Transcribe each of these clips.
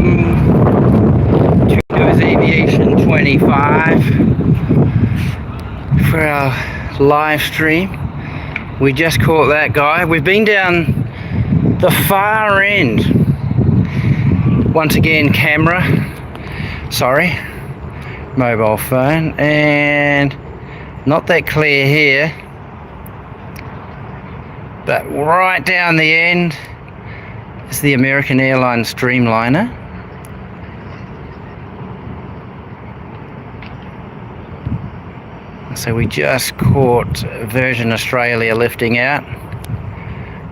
to Aviation25 for our live stream. We just caught that guy. We've been down the far end. Once again, mobile phone, and not that clear here, but right down the end is the American Airlines Dreamliner. So we just caught Virgin Australia lifting out.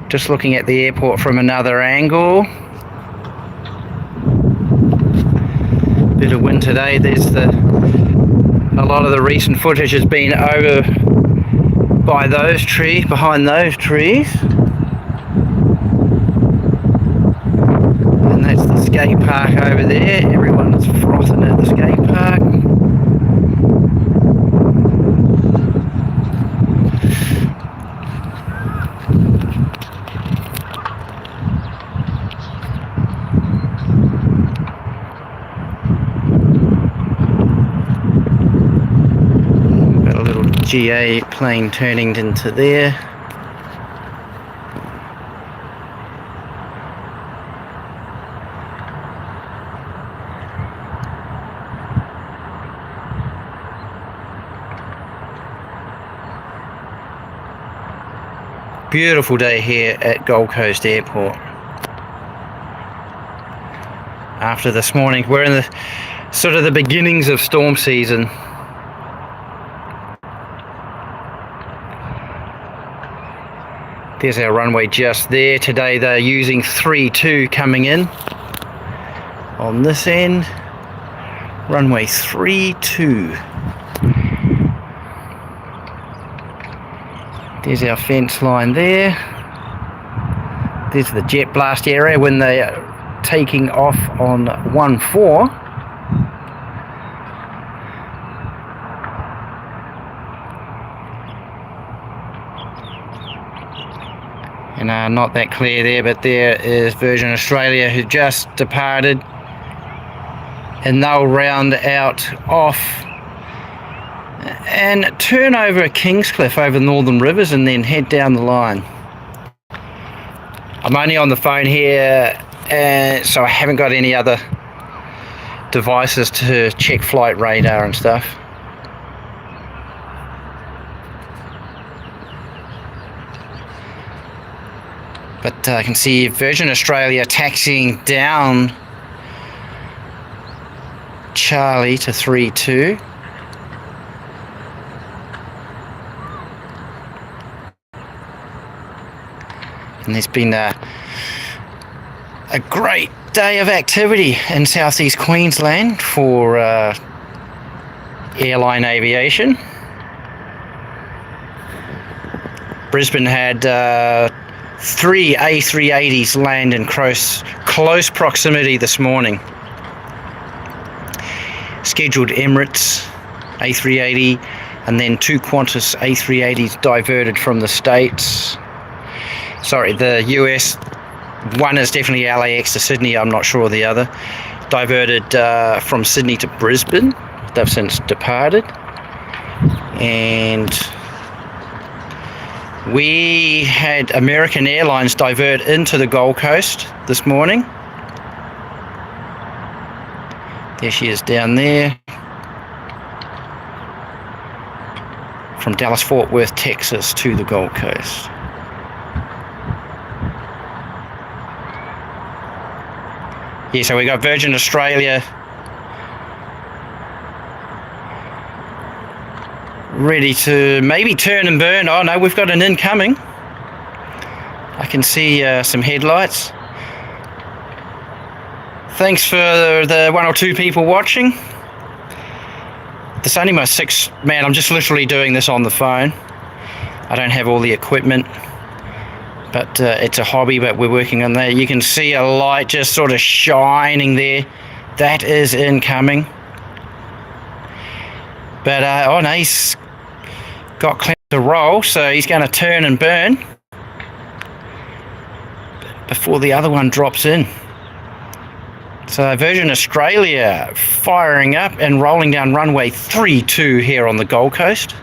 Just looking at the airport from another angle. Bit of wind today. There's a lot of the recent footage has been over by those trees, behind those trees. And that's the skate park over there. Everyone's frothing at the skate park. GA plane turning into there. Beautiful day here at Gold Coast Airport. After this morning, we're in the sort of the beginnings of storm season. There's our runway just there. Today they're using 32 coming in on this end. Runway 32. There's our fence line there. There's the jet blast area when they are taking off on 14. And not that clear there, but there is Virgin Australia who just departed, and they'll round out off and turn over Kingscliff over Northern Rivers and then head down the line. I'm only on the phone here, so I haven't got any other devices to check flight radar and stuff. But I can see Virgin Australia taxiing down Charlie to 32. And there's been a great day of activity in southeast Queensland for airline aviation. Brisbane had 3 A380s land in close proximity this morning. Scheduled Emirates A380, and then 2 Qantas A380s diverted from the States. Sorry, the US, one is definitely LAX to Sydney, I'm not sure of the other. Diverted from Sydney to Brisbane. They've since departed. And we had American Airlines divert into the Gold Coast this morning. There she is down there. From Dallas Fort Worth, Texas to the Gold Coast. Yeah, so we got Virgin Australia ready to maybe turn and burn. Oh no, we've got an incoming. I can see some headlights. Thanks for the 1 or 2 people watching. There's only my 6, man, I'm just literally doing this on the phone. I don't have all the equipment, but it's a hobby, but we're working on that. You can see a light just sort of shining there. That is incoming. But oh no, he's got clear to roll, so he's going to turn and burn before the other one drops in. So Virgin Australia firing up and rolling down runway 32 here on the Gold Coast.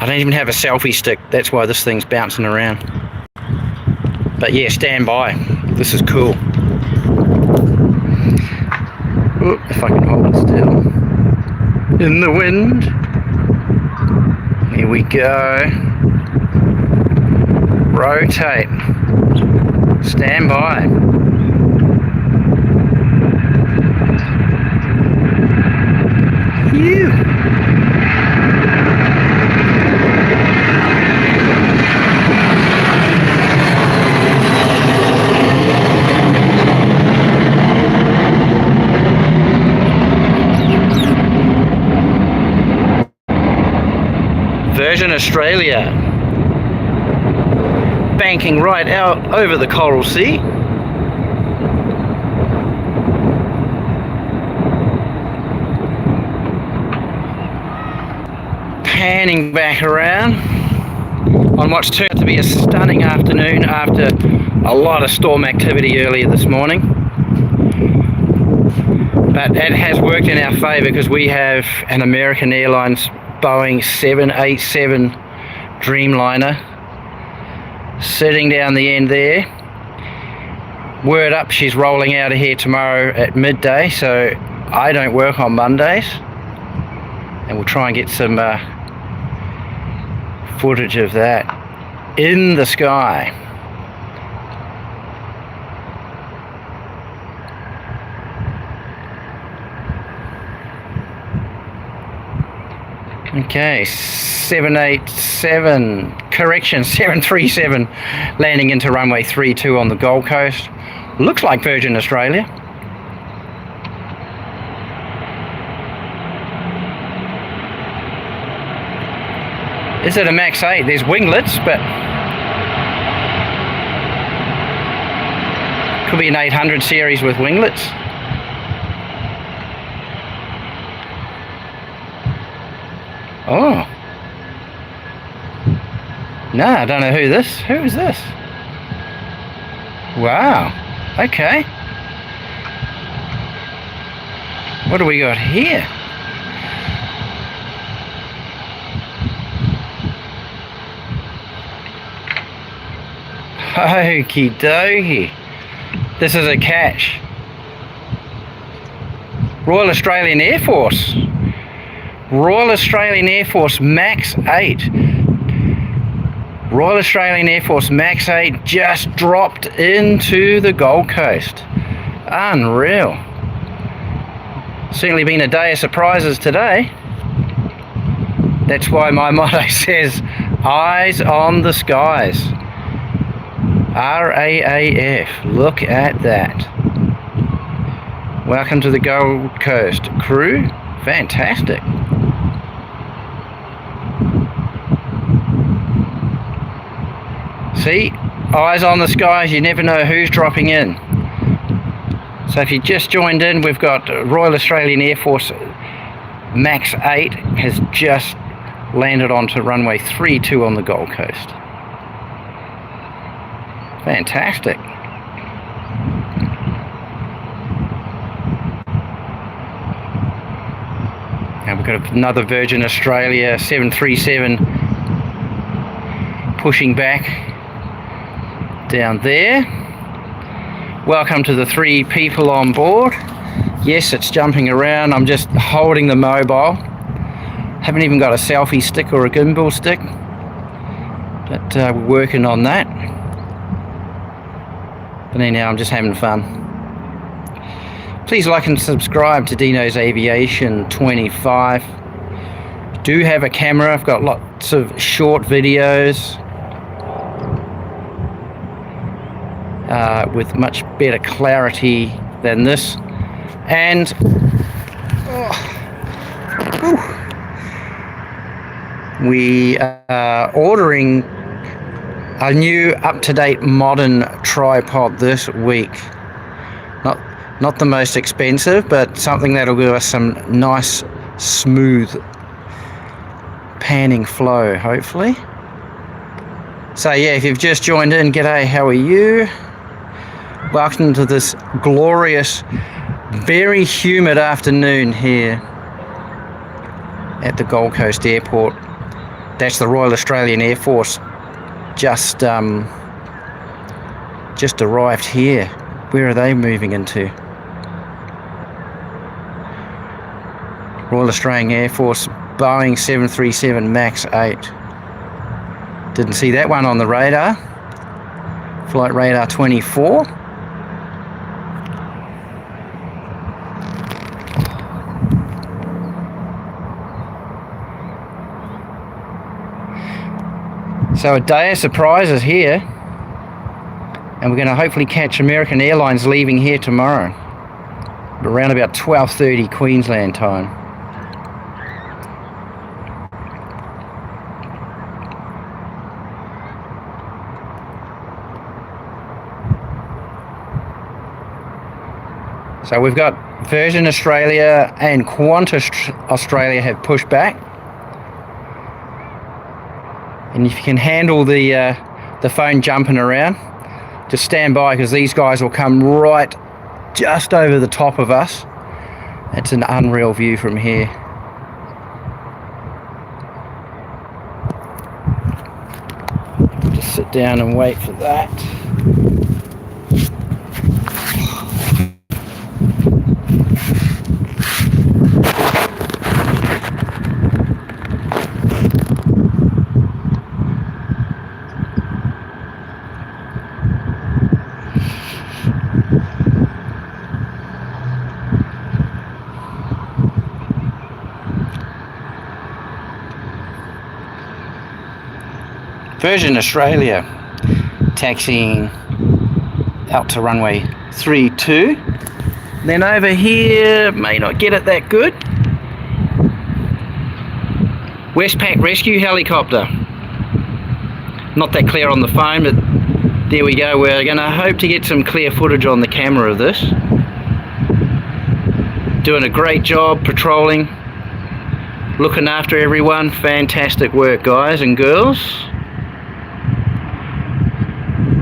I don't even have a selfie stick, that's why this thing's bouncing around. But yeah, stand by. This is cool. Ooh, if I can hold it still. In the wind. Here we go. Rotate. Stand by. Phew. Virgin Australia banking right out over the Coral Sea. Panning back around on what's turned out to be a stunning afternoon after a lot of storm activity earlier this morning. But it has worked in our favour because we have an American Airlines Boeing 787 Dreamliner sitting down the end there. Word up, she's rolling out of here tomorrow at midday, so I don't work on Mondays, and we'll try and get some footage of that in the sky. Okay, 737 landing into runway 32 on the Gold Coast. Looks like Virgin Australia. Is it a Max 8? There's winglets, but could be an 800 series with winglets. Oh. No, I don't know who is this? Wow. Okay. What do we got here? Okie dokie. This is a catch. Royal Australian Air Force. Royal Australian Air Force Max 8. Royal Australian Air Force Max 8 just dropped into the Gold Coast. Unreal. Certainly been a day of surprises today. That's why my motto says, eyes on the skies. RAAF. Look at that. Welcome to the Gold Coast, crew. Fantastic. See, eyes on the skies, you never know who's dropping in. So if you just joined in, we've got Royal Australian Air Force Max 8 has just landed onto runway 32 on the Gold Coast. Fantastic. Now we've got another Virgin Australia 737 pushing back down there. Welcome to the 3 people on board. Yes, it's jumping around. I'm just holding the mobile. Haven't even got a selfie stick or a gimbal stick, but we're working on that. But anyhow, I'm just having fun. Please like and subscribe to Deano's Aviation25. Do have a camera. I've got lots of short videos with much better clarity than this. And we are ordering a new up-to-date modern tripod this week. Not the most expensive, but something that'll give us some nice smooth panning flow, hopefully. So yeah, if you've just joined in, g'day, how are you? Welcome to this glorious, very humid afternoon here at the Gold Coast Airport. That's the Royal Australian Air Force just arrived here. Where are they moving into? Royal Australian Air Force Boeing 737 Max 8. Didn't see that one on the radar. Flight radar 24. So a day of surprises here, and we're going to hopefully catch American Airlines leaving here tomorrow, around about 12:30 Queensland time. So we've got Virgin Australia and Qantas Australia have pushed back. And if you can handle the phone jumping around, just stand by, because these guys will come right just over the top of us. It's an unreal view from here. Just sit down and wait for that. Virgin Australia taxiing out to runway 32. Then over here, may not get it that good. Westpac rescue helicopter. Not that clear on the phone, but there we go. We're going to hope to get some clear footage on the camera of this. Doing a great job patrolling, looking after everyone. Fantastic work, guys and girls.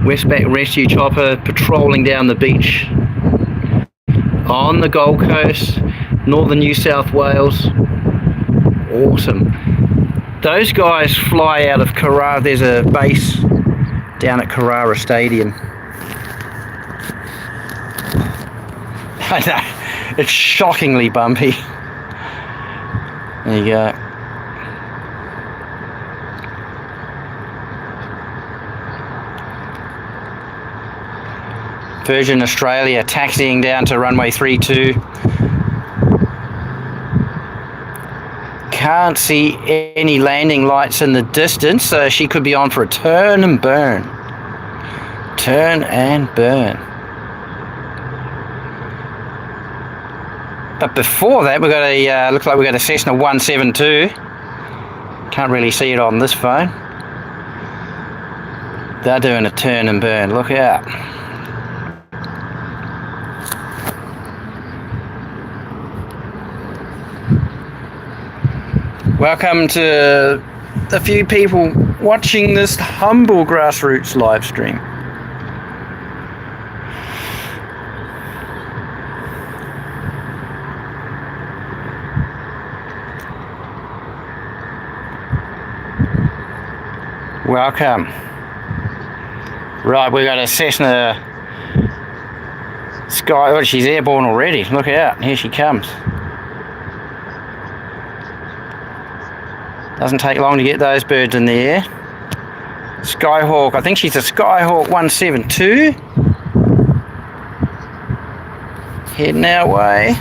Westpac rescue chopper patrolling down the beach on the Gold Coast, northern New South Wales. Awesome. Those guys fly out of Carrara. There's a base down at Carrara Stadium. I know, it's shockingly bumpy. There you go. Virgin Australia taxiing down to runway 32. Can't see any landing lights in the distance, so she could be on for a turn and burn. Turn and burn. But before that, we've got a looks like we've got a Cessna 172. Can't really see it on this phone. They're doing a turn and burn. Look out. Welcome to the few people watching this humble grassroots live stream. Welcome. Right, we've got a Cessna Sky. Oh, she's airborne already. Look out, here she comes. Doesn't take long to get those birds in the air. Skyhawk, I think she's a Skyhawk 172. Heading our way.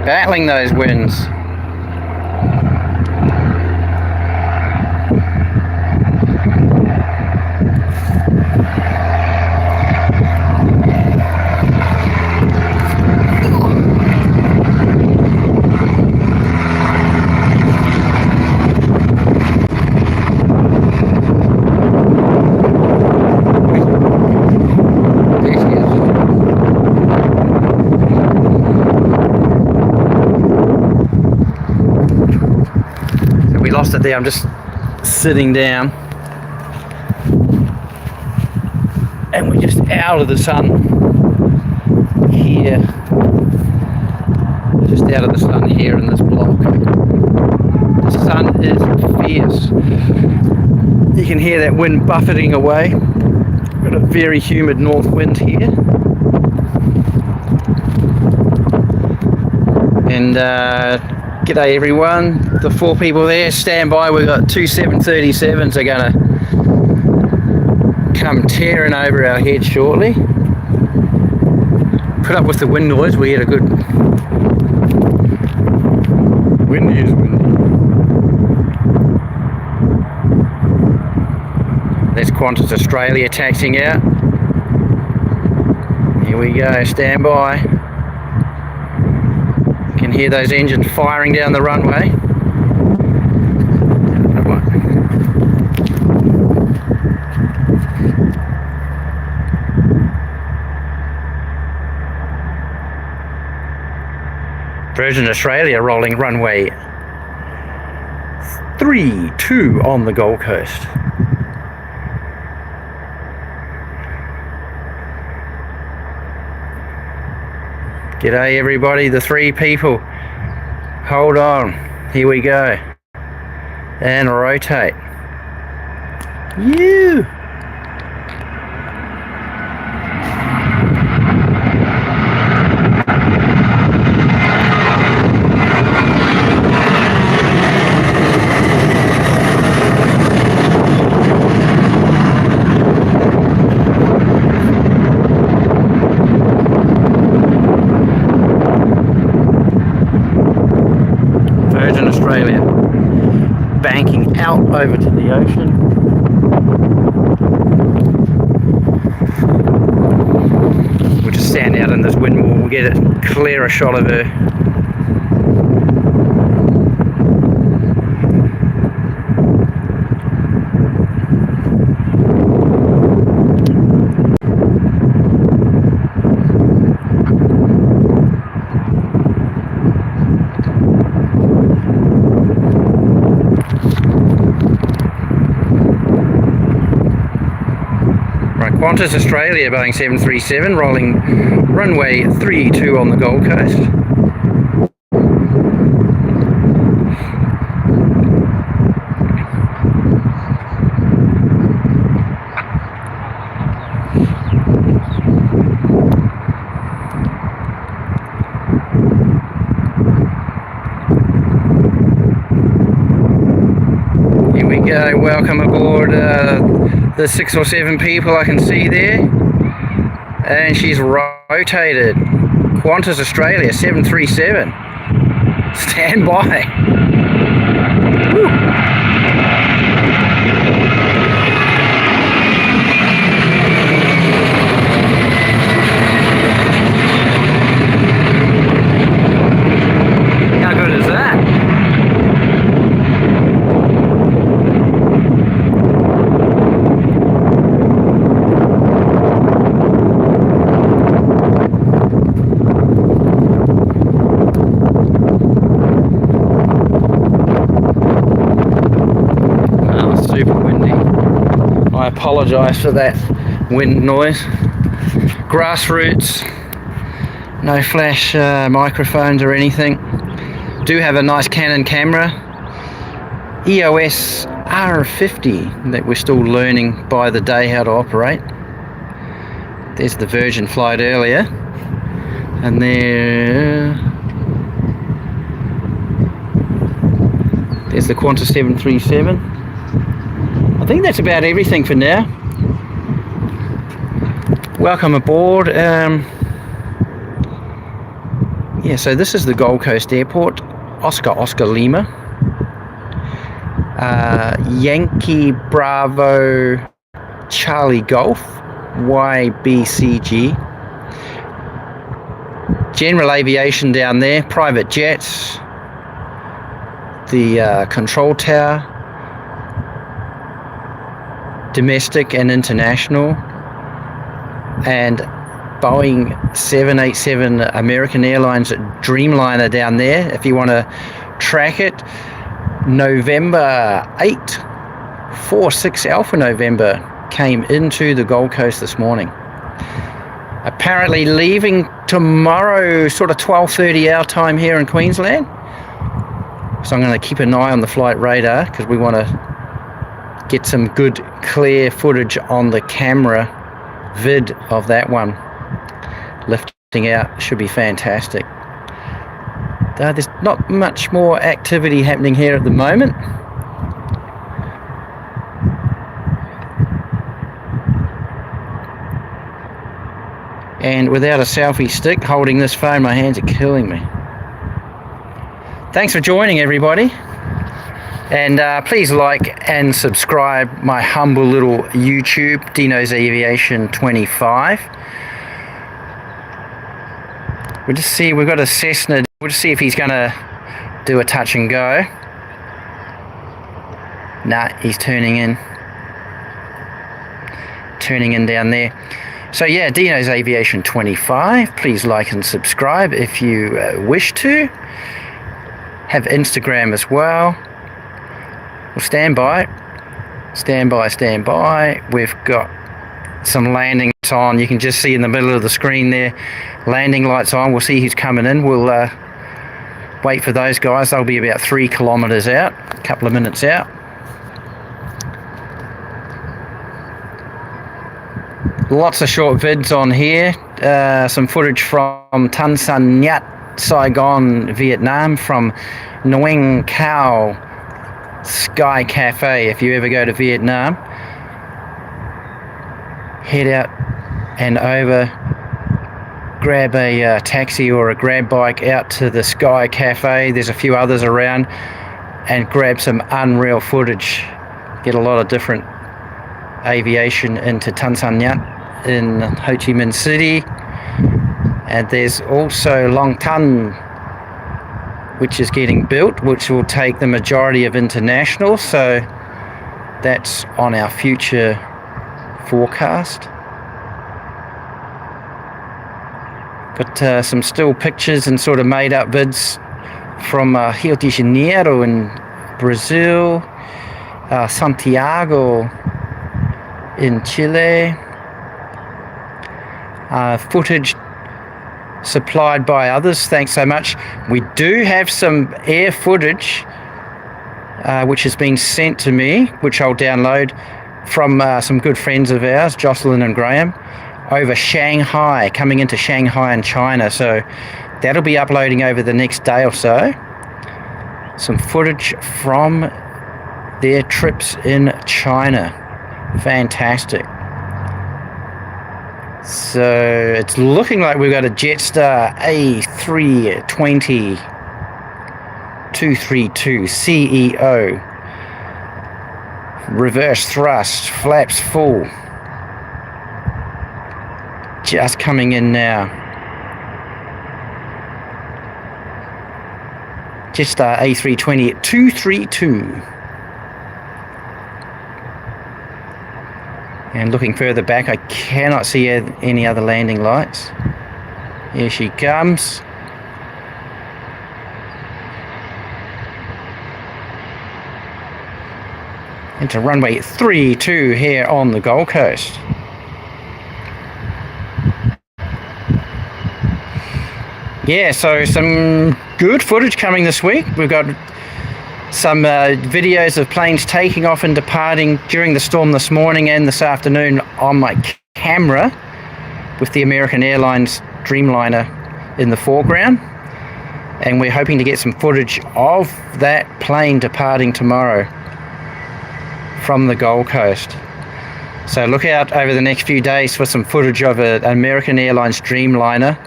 Battling those winds. lost it there. I'm just sitting down. And we're just out of the sun here. Just out of the sun here in this block. The sun is fierce. You can hear that wind buffeting away. We've got a very humid north wind here. And g'day everyone. The 4 people there, stand by. We've got 2 737s are going to come tearing over our head shortly. Put up with the wind noise. We had a good... Windy is windy. There's Qantas Australia taxiing out. Here we go, stand by. You can hear those engines firing down the runway. Virgin Australia rolling runway 32 on the Gold Coast. G'day everybody, the 3 people. Hold on, here we go. And rotate. You. Australia, banking out over to the ocean. We'll just stand out in this wind wall, we'll get a clearer shot of her. Qantas Australia, Boeing 737, rolling runway 32 on the Gold Coast. Here we go, welcome aboard. The 6 or 7 people I can see there, and she's rotated. Qantas Australia 737, stand by. Woo. How good is that? I apologise for that wind noise. Grassroots, no flash microphones or anything. Do have a nice Canon camera, EOS R50 that we're still learning by the day how to operate. There's the Virgin flight earlier, and there's the Qantas 737. I think that's about everything for now. Welcome aboard. Yeah, so this is the Gold Coast Airport, Oscar Lima, Yankee Bravo Charlie Golf, YBCG. General aviation down there, private jets, the control tower, domestic and international, and Boeing 787 American Airlines Dreamliner down there if you want to track it. November 8, 46 Alpha November came into the Gold Coast this morning. Apparently leaving tomorrow, sort of 12:30 our time here in Queensland. So I'm going to keep an eye on the flight radar because we want to get some good clear footage on the camera vid of that one. Lifting out should be fantastic. There's not much more activity happening here at the moment. And without a selfie stick holding this phone, my hands are killing me. Thanks for joining, everybody. And please like and subscribe my humble little YouTube, Deano's Aviation25. We'll just see, we've got a Cessna. We'll just see if he's going to do a touch and go. Nah, he's turning in. Turning in down there. So yeah, Deano's Aviation25. Please like and subscribe if you wish to. Have Instagram as well. Well, stand by. Stand by, stand by. We've got some landing lights on. You can just see in the middle of the screen there, landing lights on. We'll see who's coming in. We'll wait for those guys. They'll be about 3 kilometers out, a couple of minutes out. Lots of short vids on here. Some footage from Tan Son Nhat, Saigon, Vietnam, from Nguyen Cao Sky Cafe. If you ever go to Vietnam, head out and over, grab a taxi or a grab bike out to the Sky Cafe. There's a few others around, and grab some unreal footage. Get a lot of different aviation into Tan Son Nhat in Ho Chi Minh City. And there's also Long Tan, which is getting built, which will take the majority of international. So that's on our future forecast. Got some still pictures and sort of made up vids from Rio de Janeiro in Brazil, Santiago in Chile. Footage supplied by others, thanks so much. We do have some air footage which has been sent to me, which I'll download from some good friends of ours, Jocelyn and Graham, over Shanghai, coming into Shanghai in China. So that'll be uploading over the next day or so. Some footage from their trips in China. Fantastic. So it's looking like we've got a Jetstar A320 232 CEO. Reverse thrust, flaps full. Just coming in now. Jetstar A320 232. And looking further back, I cannot see any other landing lights. Here she comes. Into runway 32 here on the Gold Coast. Yeah, so some good footage coming this week. We've got some videos of planes taking off and departing during the storm this morning and this afternoon on my camera, with the American Airlines Dreamliner in the foreground. And we're hoping to get some footage of that plane departing tomorrow from the Gold Coast. So look out over the next few days for some footage of an American Airlines Dreamliner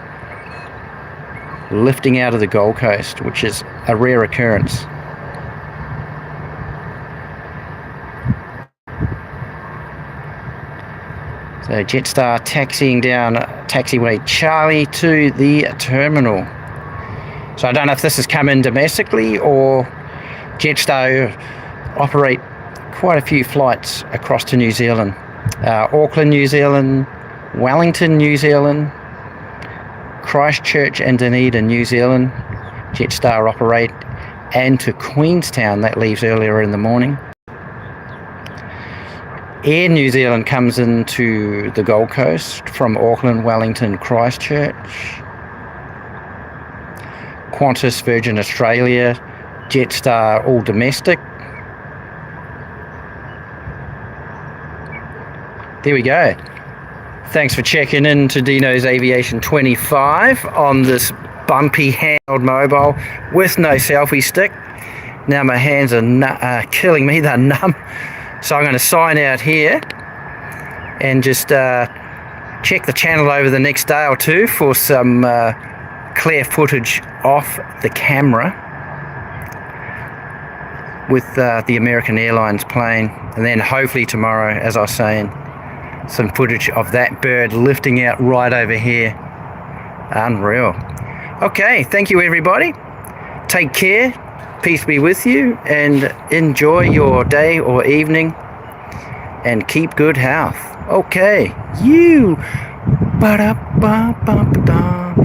lifting out of the Gold Coast, which is a rare occurrence. So Jetstar taxiing down taxiway Charlie to the terminal. So I don't know if this has come in domestically or Jetstar operate quite a few flights across to New Zealand. Auckland, New Zealand, Wellington, New Zealand, Christchurch and Dunedin, New Zealand. Jetstar operate and to Queenstown. That leaves earlier in the morning. Air New Zealand comes into the Gold Coast from Auckland, Wellington, Christchurch. Qantas, Virgin Australia, Jetstar, all domestic. There we go. Thanks for checking in to Deano's Aviation25 on this bumpy handheld mobile with no selfie stick. Now my hands are killing me, they're numb. So I'm going to sign out here and just check the channel over the next day or two for some clear footage off the camera with the American Airlines plane, and then hopefully tomorrow, as I was saying, some footage of that bird lifting out right over here. Unreal. Okay, thank you everybody. Take care. Peace be with you, and enjoy your day or evening, and keep good health. Okay, you. Ba-da-ba-ba-ba-da.